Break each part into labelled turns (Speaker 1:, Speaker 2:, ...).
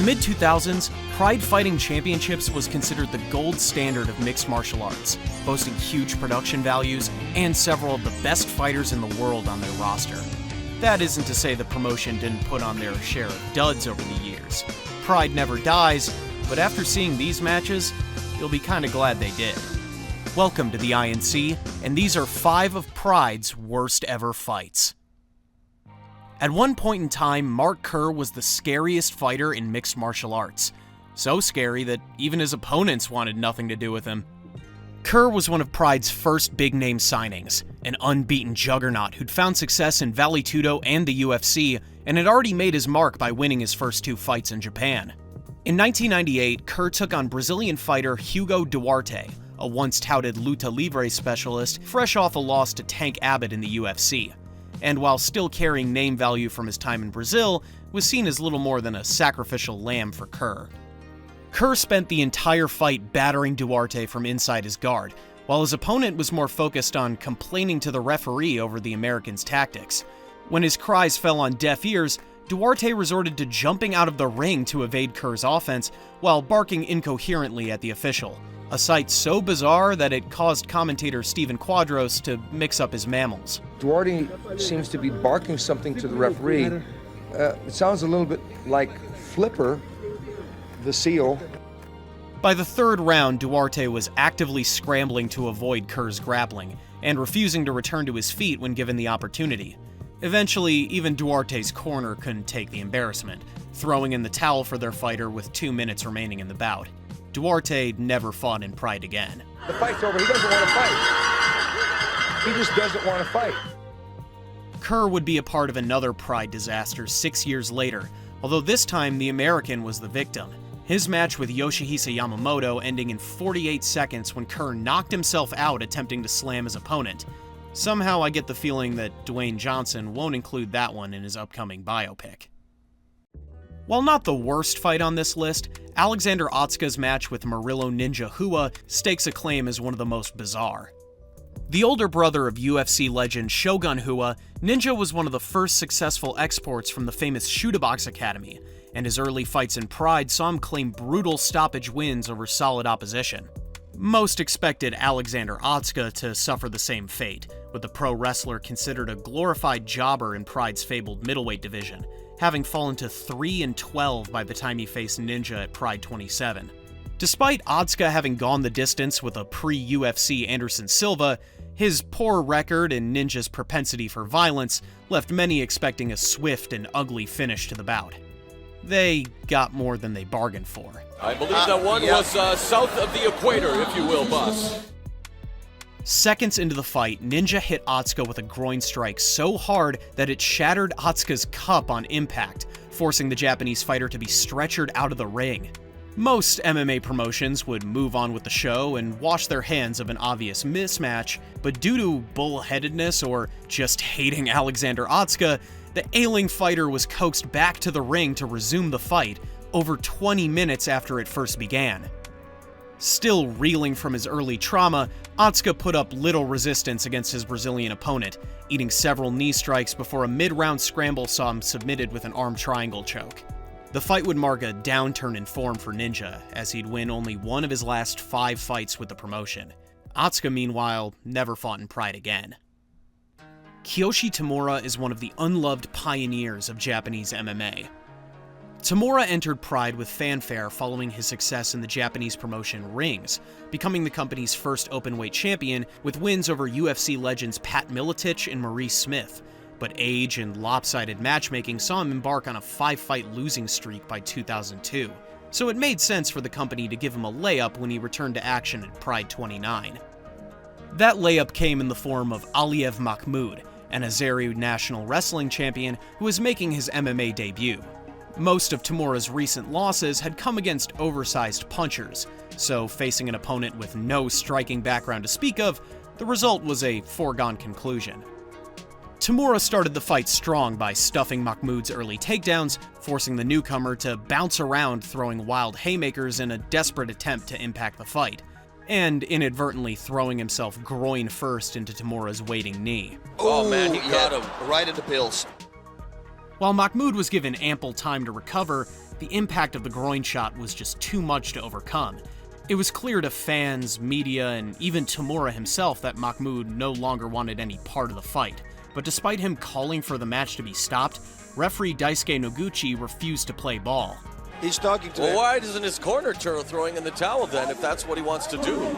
Speaker 1: the mid-2000s, Pride Fighting Championships was considered the gold standard of mixed martial arts, boasting huge production values and several of the best fighters in the world on their roster. That isn't to say the promotion didn't put on their share of duds over the years. Pride never dies, but after seeing these matches, you'll be kinda glad they did. Welcome to the INC, and these are 5 of Pride's worst ever fights. At one point in time, Mark Kerr was the scariest fighter in mixed martial arts. So scary that even his opponents wanted nothing to do with him. Kerr was one of Pride's first big-name signings, an unbeaten juggernaut who'd found success in Vale Tudo and the UFC, and had already made his mark by winning his first 2 fights in Japan. In 1998, Kerr took on Brazilian fighter Hugo Dwarte, a once-touted luta livre specialist, fresh off a loss to Tank Abbott in the UFC. And while still carrying name value from his time in Brazil, was seen as little more than a sacrificial lamb for Kerr. Kerr spent the entire fight battering Dwarte from inside his guard, while his opponent was more focused on complaining to the referee over the American's tactics. When his cries fell on deaf ears, Dwarte resorted to jumping out of the ring to evade Kerr's offense, while barking incoherently at the official, a sight so bizarre that it caused commentator Steven Quadros to mix up his mammals.
Speaker 2: Dwarte seems to be barking something to the referee. It sounds a little bit like Flipper, the seal.
Speaker 1: By the 3rd round, Dwarte was actively scrambling to avoid Kerr's grappling, and refusing to return to his feet when given the opportunity. Eventually, even Duarte's corner couldn't take the embarrassment, throwing in the towel for their fighter with 2 minutes remaining in the bout. Dwarte never fought in Pride again.
Speaker 2: The fight's over. He doesn't want to fight. He just doesn't want to fight.
Speaker 1: Kerr would be a part of another Pride disaster 6 years later, although this time the American was the victim. His match with Yoshihisa Yamamoto ending in 48 seconds when Kerr knocked himself out attempting to slam his opponent. Somehow I get the feeling that Dwayne Johnson won't include that one in his upcoming biopic. While not the worst fight on this list, Alexander Otsuka's match with Murillo Ninja Rua stakes a claim as one of the most bizarre. The older brother of UFC legend Shogun Rua, Ninja was one of the first successful exports from the famous Shootabox Academy, and his early fights in Pride saw him claim brutal stoppage wins over solid opposition. Most expected Alexander Otsuka to suffer the same fate, with the pro wrestler considered a glorified jobber in Pride's fabled middleweight division, having fallen to 3-12 by the time he faced Ninja at Pride 27. Despite Otsuka having gone the distance with a pre-UFC Anderson Silva, his poor record and Ninja's propensity for violence left many expecting a swift and ugly finish to the bout. They got more than they bargained for.
Speaker 3: I believe that one was south of the equator, if you will, boss.
Speaker 1: Seconds into the fight, Ninja hit Otsuka with a groin strike so hard that it shattered Otsuka's cup on impact, forcing the Japanese fighter to be stretchered out of the ring. Most MMA promotions would move on with the show and wash their hands of an obvious mismatch, but due to bullheadedness or just hating Alexander Otsuka, the ailing fighter was coaxed back to the ring to resume the fight over 20 minutes after it first began. Still reeling from his early trauma, Otsuka put up little resistance against his Brazilian opponent, eating several knee strikes before a mid-round scramble saw him submitted with an arm triangle choke. The fight would mark a downturn in form for Ninja, as he'd win only one of his last 5 fights with the promotion. Otsuka, meanwhile, never fought in Pride again. Kiyoshi Tamura is one of the unloved pioneers of Japanese MMA. Tamura entered Pride with fanfare following his success in the Japanese promotion Rings, becoming the company's first openweight champion with wins over UFC legends Pat Miletich and Maurice Smith, but age and lopsided matchmaking saw him embark on a 5-fight losing streak by 2002, so it made sense for the company to give him a layup when he returned to action at Pride 29. That layup came in the form of Aliyev Makmoud, an Azeri national wrestling champion who was making his MMA debut. Most of Tamura's recent losses had come against oversized punchers, so facing an opponent with no striking background to speak of, the result was a foregone conclusion. Tamura started the fight strong by stuffing Makmoud's early takedowns, forcing the newcomer to bounce around throwing wild haymakers in a desperate attempt to impact the fight, and inadvertently throwing himself groin first into Tamura's waiting knee.
Speaker 3: Oh man, he got him right in the pills.
Speaker 1: While Makmoud was given ample time to recover, the impact of the groin shot was just too much to overcome. It was clear to fans, media, and even Tamura himself that Makmoud no longer wanted any part of the fight. But despite him calling for the match to be stopped, referee Daisuke Noguchi refused to play ball.
Speaker 4: He's talking to
Speaker 3: Well, why doesn't his corner throwing in the towel then, if that's what he wants to do?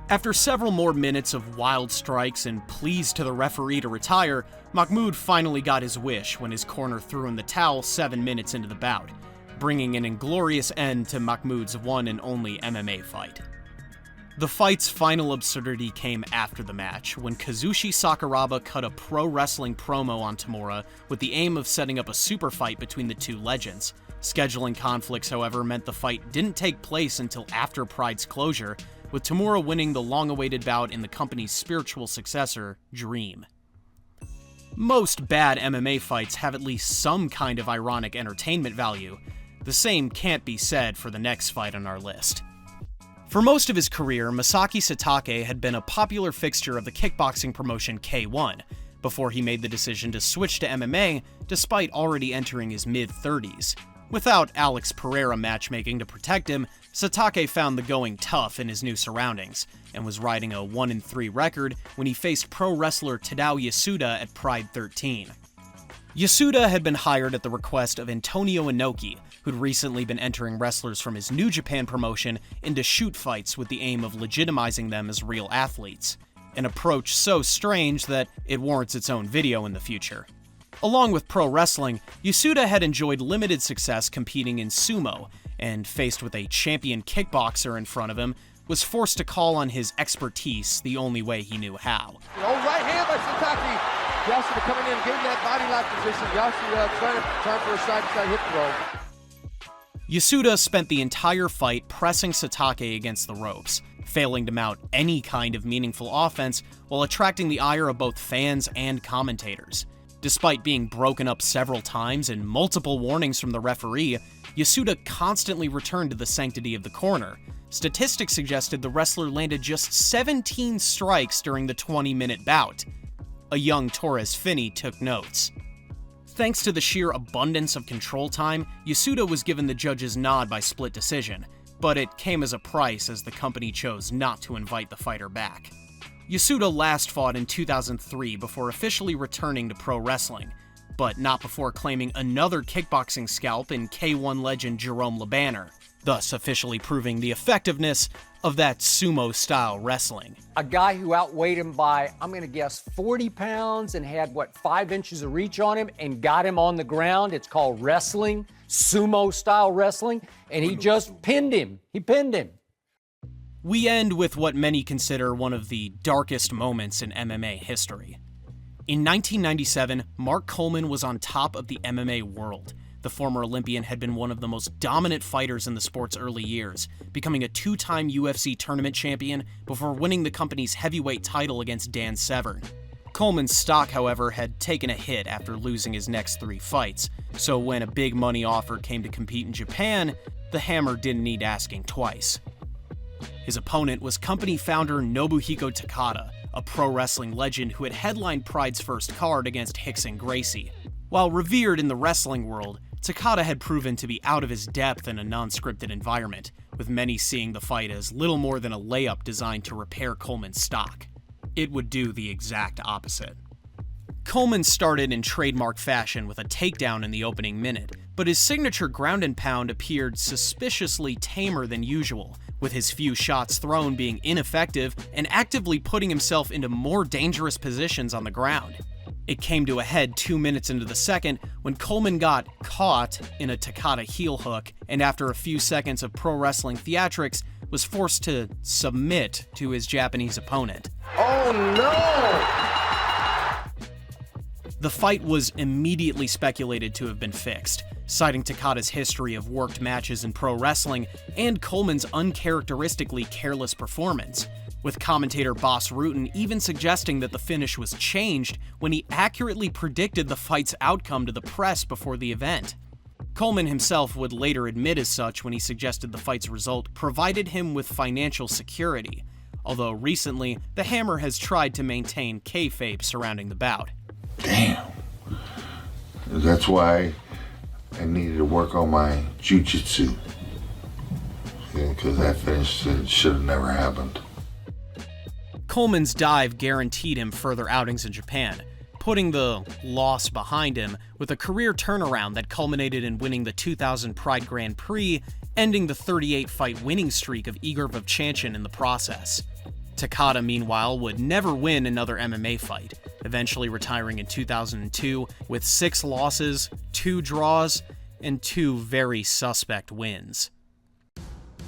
Speaker 1: After several more minutes of wild strikes and pleas to the referee to retire, Makmoud finally got his wish when his corner threw in the towel 7 minutes into the bout, bringing an inglorious end to Makmoud's one and only MMA fight. The fight's final absurdity came after the match, when Kazuyoshi Sakuraba cut a pro wrestling promo on Tamura with the aim of setting up a super fight between the two legends. Scheduling conflicts, however, meant the fight didn't take place until after Pride's closure, with Tamura winning the long-awaited bout in the company's spiritual successor, Dream. Most bad MMA fights have at least some kind of ironic entertainment value. The same can't be said for the next fight on our list. For most of his career, Masaki Satake had been a popular fixture of the kickboxing promotion K1, before he made the decision to switch to MMA despite already entering his mid-30s. Without Alex Pereira matchmaking to protect him, Satake found the going tough in his new surroundings, and was riding a 1-3 record when he faced pro wrestler Tadaw Yasuda at Pride 13. Yasuda had been hired at the request of Antonio Inoki, who'd recently been entering wrestlers from his New Japan promotion into shoot fights with the aim of legitimizing them as real athletes, an approach so strange that it warrants its own video in the future. Along with pro wrestling, Yasuda had enjoyed limited success competing in sumo, and faced with a champion kickboxer in front of him, was forced to call on his expertise the only way he knew how.
Speaker 2: The old right hand by Satake. Yasuda coming in, getting that body lock position. Yasuda trying to turn for a side-to-side hip throw.
Speaker 1: Yasuda spent the entire fight pressing Satake against the ropes, failing to mount any kind of meaningful offense while attracting the ire of both fans and commentators. Despite being broken up several times and multiple warnings from the referee, Yasuda constantly returned to the sanctity of the corner. Statistics suggested the wrestler landed just 17 strikes during the 20-minute bout. A young Torres Finney took notes. Thanks to the sheer abundance of control time, Yasuda was given the judge's nod by split decision, but it came as a price as the company chose not to invite the fighter back. Yasuda last fought in 2003 before officially returning to pro wrestling, but not before claiming another kickboxing scalp in K1 legend Jerome LeBanner, thus officially proving the effectiveness of that sumo-style wrestling.
Speaker 5: A guy who outweighed him by, I'm going to guess, 40 pounds and had, 5 inches of reach on him and got him on the ground. It's called wrestling, sumo-style wrestling, and he just pinned him. He pinned him.
Speaker 1: We end with what many consider one of the darkest moments in MMA history. In 1997, Mark Coleman was on top of the MMA world. The former Olympian had been one of the most dominant fighters in the sport's early years, becoming a 2-time UFC tournament champion before winning the company's heavyweight title against Dan Severn. Coleman's stock, however, had taken a hit after losing his next 3 fights, so when a big money offer came to compete in Japan, the Hammer didn't need asking twice. His opponent was company founder Nobuhiko Takata, a pro wrestling legend who had headlined Pride's first card against Rickson Gracie. While revered in the wrestling world, Takata had proven to be out of his depth in a non-scripted environment, with many seeing the fight as little more than a layup designed to repair Coleman's stock. It would do the exact opposite. Coleman started in trademark fashion with a takedown in the opening minute, but his signature ground and pound appeared suspiciously tamer than usual, with his few shots thrown being ineffective and actively putting himself into more dangerous positions on the ground. It came to a head 2 minutes into the second when Coleman got caught in a Takata heel hook, and after a few seconds of pro wrestling theatrics, was forced to submit to his Japanese opponent.
Speaker 2: Oh no!
Speaker 1: The fight was immediately speculated to have been fixed, citing Takata's history of worked matches in pro wrestling and Coleman's uncharacteristically careless performance, with commentator Bas Rutten even suggesting that the finish was changed when he accurately predicted the fight's outcome to the press before the event. Coleman himself would later admit as such when he suggested the fight's result provided him with financial security, although recently, the Hammer has tried to maintain kayfabe surrounding the bout.
Speaker 6: Damn. That's why
Speaker 4: I needed to work on my jiu-jitsu. Because that finish should have never happened.
Speaker 1: Coleman's dive guaranteed him further outings in Japan, putting the loss behind him with a career turnaround that culminated in winning the 2000 Pride Grand Prix, ending the 38-fight winning streak of Igor Vovchanchyn in the process. Takata, meanwhile, would never win another MMA fight, eventually retiring in 2002 with 6 losses, 2 draws, and 2 very suspect wins.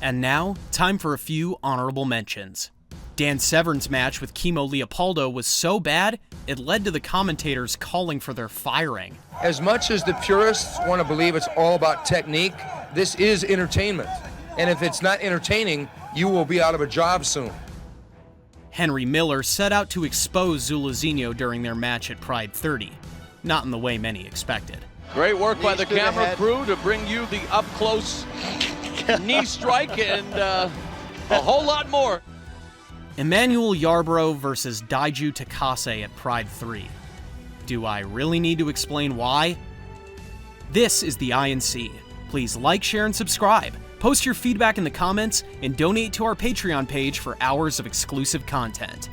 Speaker 1: And now, time for a few honorable mentions. Dan Severn's match with Kimo Leopoldo was so bad, it led to the commentators calling for their firing.
Speaker 2: As much as the purists want to believe it's all about technique, this is entertainment. And if it's not entertaining, you will be out of a job soon.
Speaker 1: Henry Miller set out to expose Zulazinho during their match at Pride 30, not in the way many expected.
Speaker 3: Great work by the camera crew to bring you the up-close knee strike and a whole lot more.
Speaker 1: Emmanuel Yarbrough versus Daiju Takase at Pride 3. Do I really need to explain why? This is the INC. Please like, share, and subscribe. Post your feedback in the comments and donate to our Patreon page for hours of exclusive content.